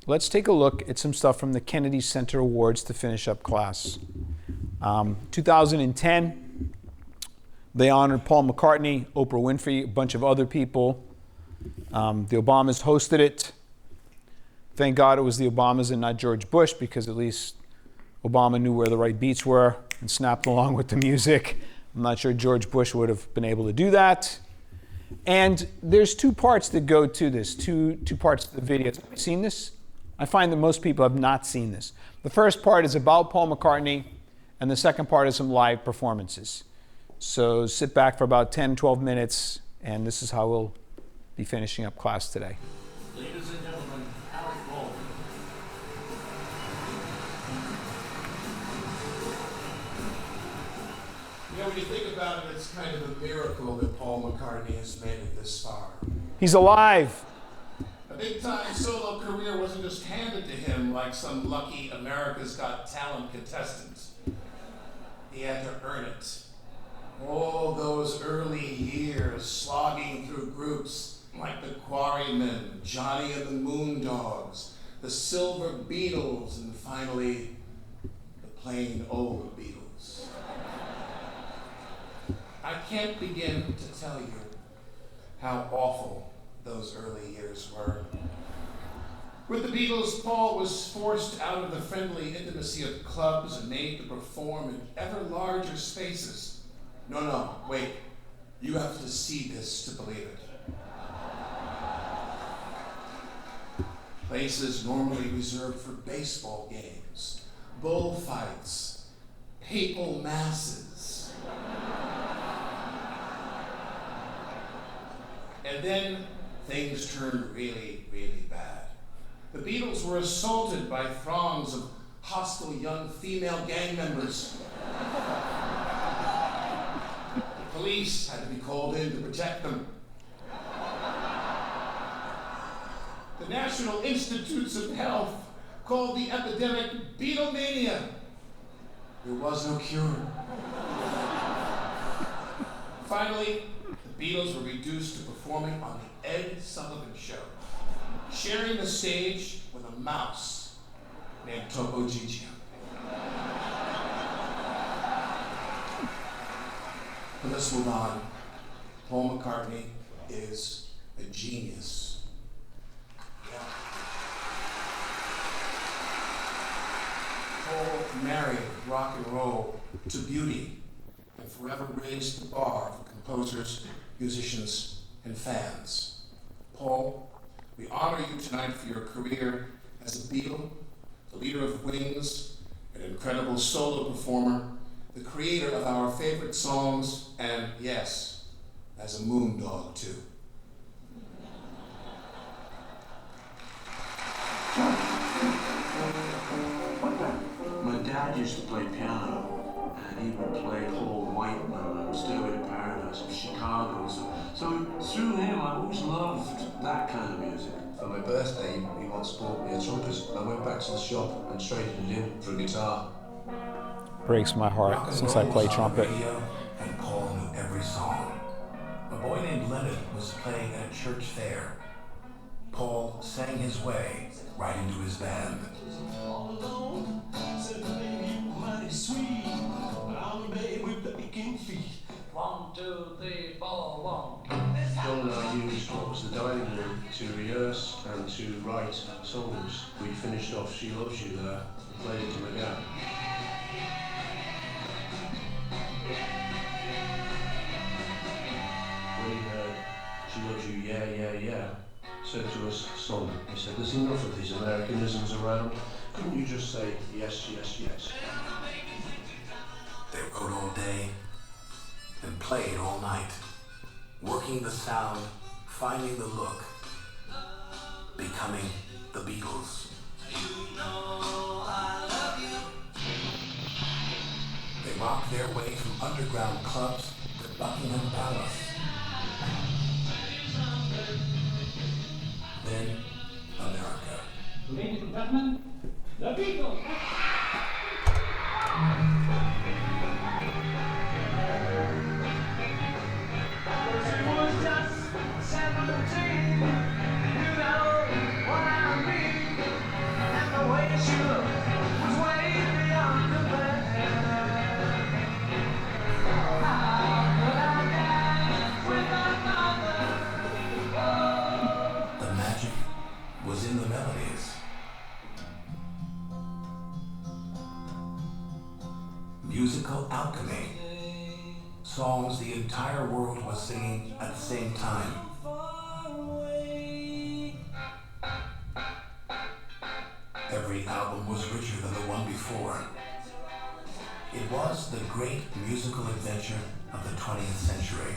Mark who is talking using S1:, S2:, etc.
S1: let's take a look at some stuff from the Kennedy Center Awards to finish up class. 2010, they honored Paul McCartney, Oprah Winfrey, a bunch of other people. The Obamas hosted it. Thank God it was the Obamas and not George Bush, because at least Obama knew where the right beats were and snapped along with the music. I'm not sure George Bush would have been able to do that. And there's two parts that go to this, two parts of the video. Have you seen this? I find that most people have not seen this. The first part is about Paul McCartney, and the second part is some live performances. So sit back for about 10, 12 minutes, and this is how we'll be finishing up class today.
S2: Ladies and gentlemen, Alec Baldwin.
S3: You know, when you think about it, it's kind of a miracle that Paul McCartney has made it this far.
S1: He's alive.
S3: A big-time solo career wasn't just handed to him like some lucky America's Got Talent contestant. He had to earn it. All those early years slogging through groups like the Quarrymen, Johnny and the Moondogs, the Silver Beatles, and finally, the plain old Beatles. I can't begin to tell you how awful those early years were. With the Beatles, Paul was forced out of the friendly intimacy of clubs and made to perform in ever larger spaces. No, wait. You have to see this to believe it. Places normally reserved for baseball games, bullfights, papal masses. And then things turned really, really bad. The Beatles were assaulted by throngs of hostile young female gang members. The police had to be called in to protect them. The National Institutes of Health called the epidemic Beatlemania. There was no cure. Finally, the Beatles were reduced to performing on the Ed Sullivan Show, sharing the stage with a mouse named Topo Gigio. But let's move on. Paul McCartney is a genius. Yeah. Paul married rock and roll to beauty and forever raised the bar for composers, musicians, and fans. Paul, we honor you tonight for your career as a Beatle, the leader of Wings, an incredible solo performer, the creator of our favorite songs, and yes, as a moondog too.
S2: My dad used to play piano, and he would play Paul Whiteman and Stairway to Paradise of Chicago. So through him, I always loved that kind of music.
S4: For my birthday, he once bought me a trumpet. I went back to the shop and traded it in for a guitar.
S1: Breaks my heart since I play trumpet.
S3: And Paul knew every song. A boy named Leonard was playing at a church fair. Paul sang his way right into his band.
S2: One, two, three, 4, 1.
S4: John and I used what was the dining room to rehearse and to write songs. We finished off She Loves You there and played it to my dad. When he heard She Loves You, yeah, yeah, yeah, said to us, son, he said, there's enough of these Americanisms around. Couldn't you just say yes, yes, yes?
S3: They wrote all day and played all night, working the sound, finding the look, becoming the Beatles. You know I love you. They rocked their way from underground clubs to Buckingham Palace. Then America.
S5: Ladies and gentlemen, the Beatles! She was just 17, you know what I mean.
S3: the entire world was singing at the same time. Every album was richer than the one before. It was the great musical adventure of the 20th century.